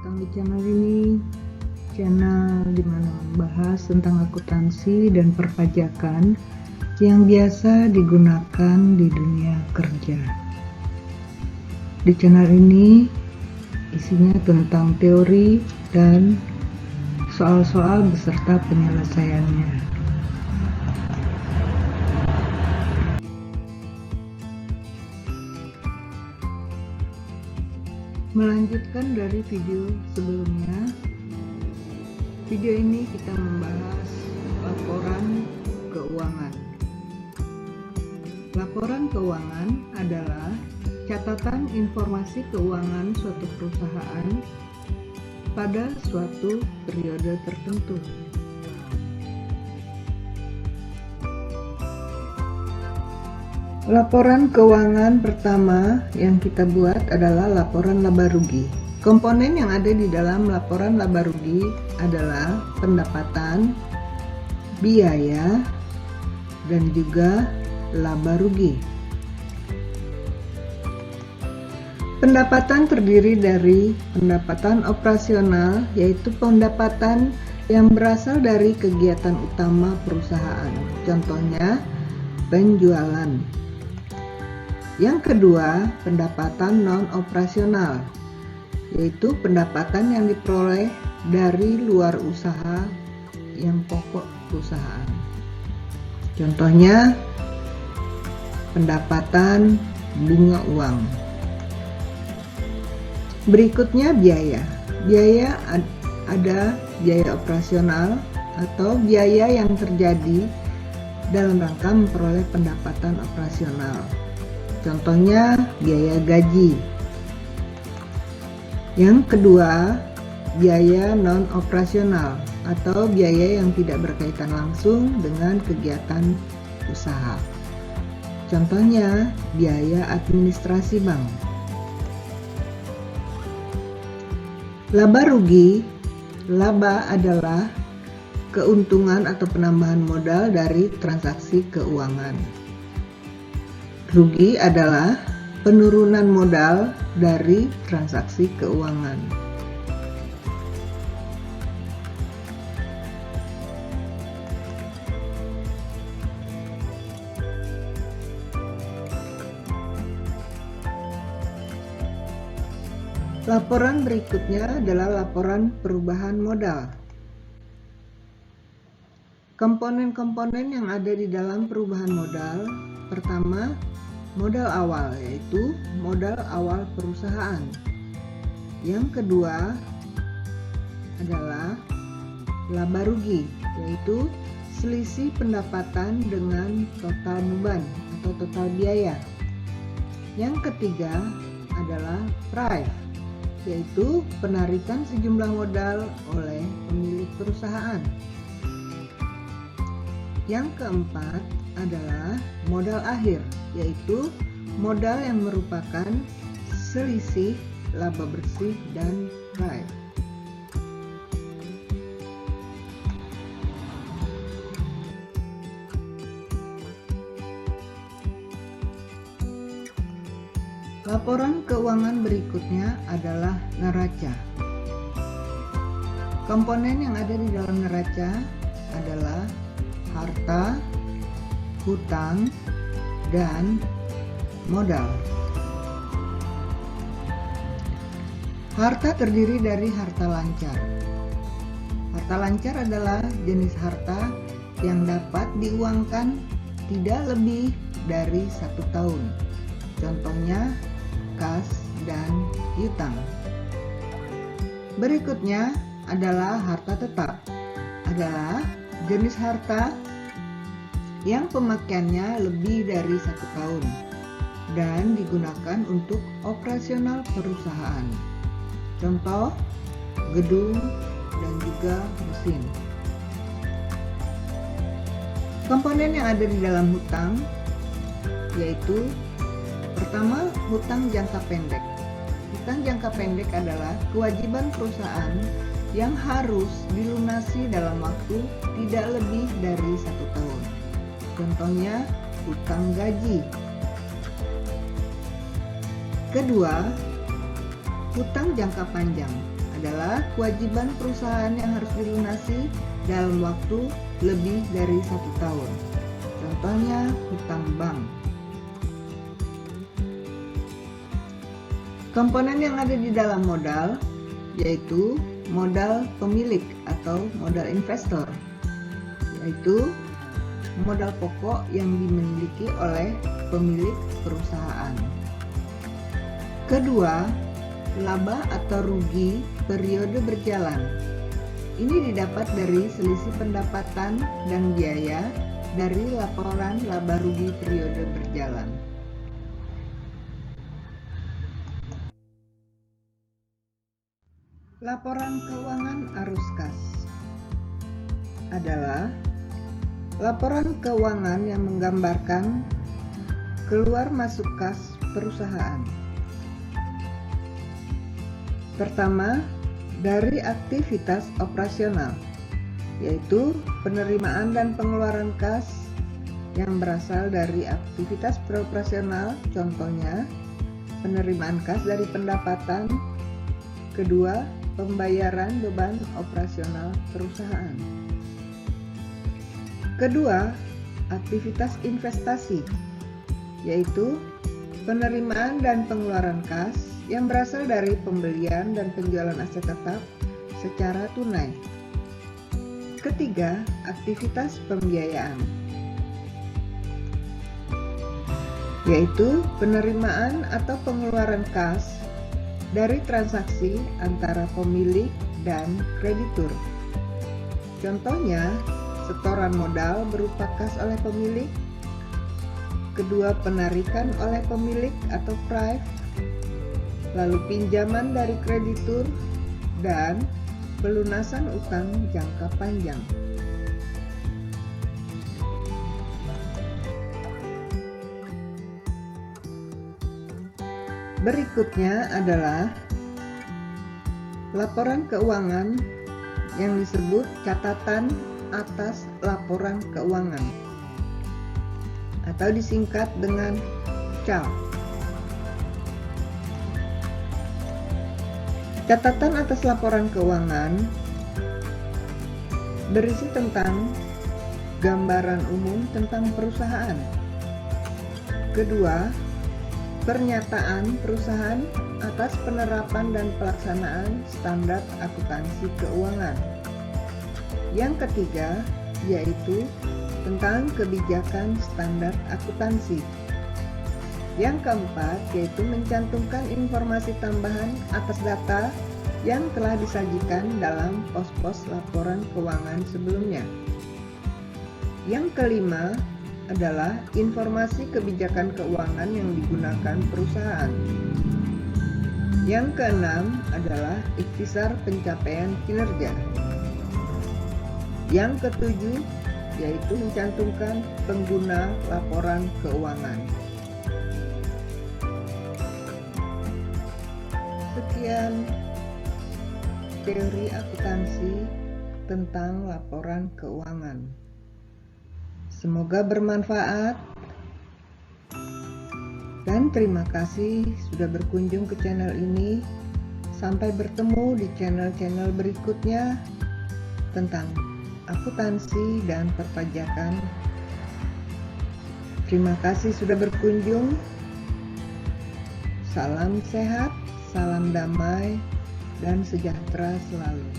datang di channel ini, channel dimana membahas tentang akuntansi dan perpajakan yang biasa digunakan di dunia kerja. Di channel ini isinya tentang teori dan soal-soal beserta penyelesaiannya. Melanjutkan dari video sebelumnya, video ini kita membahas laporan keuangan. Laporan keuangan adalah catatan informasi keuangan suatu perusahaan pada suatu periode tertentu. Laporan keuangan pertama yang kita buat adalah laporan laba rugi. Komponen yang ada di dalam laporan laba rugi adalah pendapatan, biaya, dan juga laba rugi. Pendapatan terdiri dari pendapatan operasional, yaitu pendapatan yang berasal dari kegiatan utama perusahaan. Contohnya, penjualan. Yang kedua, pendapatan non-operasional, yaitu pendapatan yang diperoleh dari luar usaha yang pokok perusahaan. Contohnya, pendapatan bunga uang. Berikutnya biaya. Biaya ada biaya operasional atau biaya yang terjadi dalam rangka memperoleh pendapatan operasional. Contohnya biaya gaji. Yang kedua, biaya non-operasional atau biaya yang tidak berkaitan langsung dengan kegiatan usaha. Contohnya biaya administrasi bank. Laba rugi. Laba adalah keuntungan atau penambahan modal dari transaksi keuangan. Rugi adalah penurunan modal dari transaksi keuangan. Laporan berikutnya adalah laporan perubahan modal. Komponen-komponen yang ada di dalam perubahan modal, pertama, modal awal, yaitu modal awal perusahaan. Yang kedua adalah laba rugi, yaitu selisih pendapatan dengan total beban atau total biaya. Yang ketiga adalah price, yaitu penarikan sejumlah modal oleh pemilik perusahaan. Yang keempat adalah modal akhir, yaitu modal yang merupakan selisih laba bersih dan price. Laporan keuangan berikutnya adalah neraca. Komponen yang ada di dalam neraca adalah harta, hutang, dan modal. Harta terdiri dari harta lancar. Harta lancar adalah jenis harta yang dapat diuangkan tidak lebih dari 1 tahun. Contohnya kas dan piutang. Berikutnya adalah harta tetap. Adalah jenis harta yang pemakaiannya lebih dari 1 tahun dan digunakan untuk operasional perusahaan. Contoh, gedung dan juga mesin. Komponen yang ada di dalam hutang yaitu pertama, hutang jangka pendek. Hutang jangka pendek adalah kewajiban perusahaan yang harus dilunasi dalam waktu tidak lebih dari 1 tahun. Contohnya, hutang gaji. Kedua, hutang jangka panjang adalah kewajiban perusahaan yang harus dilunasi dalam waktu lebih dari 1 tahun. Contohnya hutang bank. Komponen yang ada di dalam modal yaitu modal pemilik atau modal investor, yaitu modal pokok yang dimiliki oleh pemilik perusahaan. Kedua, laba atau rugi periode berjalan. Ini didapat dari selisih pendapatan dan biaya dari laporan laba rugi periode berjalan. Laporan keuangan arus kas adalah laporan keuangan yang menggambarkan keluar masuk kas perusahaan. Pertama, dari aktivitas operasional, yaitu penerimaan dan pengeluaran kas yang berasal dari aktivitas beroperasional, contohnya penerimaan kas dari pendapatan. Kedua, pembayaran beban operasional perusahaan. Kedua, aktivitas investasi, yaitu penerimaan dan pengeluaran kas yang berasal dari pembelian dan penjualan aset tetap secara tunai. Ketiga, aktivitas pembiayaan, yaitu penerimaan atau pengeluaran kas dari transaksi antara pemilik dan kreditur. Contohnya, setoran modal berupa kas oleh pemilik. Kedua, penarikan oleh pemilik atau prive, lalu pinjaman dari kreditur, dan pelunasan utang jangka panjang. Berikutnya adalah laporan keuangan yang disebut catatan atas laporan keuangan atau disingkat dengan CAL. Catatan atas laporan keuangan berisi tentang gambaran umum tentang perusahaan. Kedua, pernyataan perusahaan atas penerapan dan pelaksanaan standar akuntansi keuangan. Yang ketiga, yaitu tentang kebijakan standar akuntansi. Yang keempat, yaitu mencantumkan informasi tambahan atas data yang telah disajikan dalam pos-pos laporan keuangan sebelumnya. Yang kelima adalah informasi kebijakan keuangan yang digunakan perusahaan. Yang keenam adalah ikhtisar pencapaian kinerja. Yang ketujuh yaitu mencantumkan pengguna laporan keuangan. Sekian teori akuntansi tentang laporan keuangan. Semoga bermanfaat dan terima kasih sudah berkunjung ke channel ini. Sampai bertemu di channel-channel berikutnya tentang akuntansi dan perpajakan. Terima kasih sudah berkunjung. Salam sehat, salam damai, dan sejahtera selalu.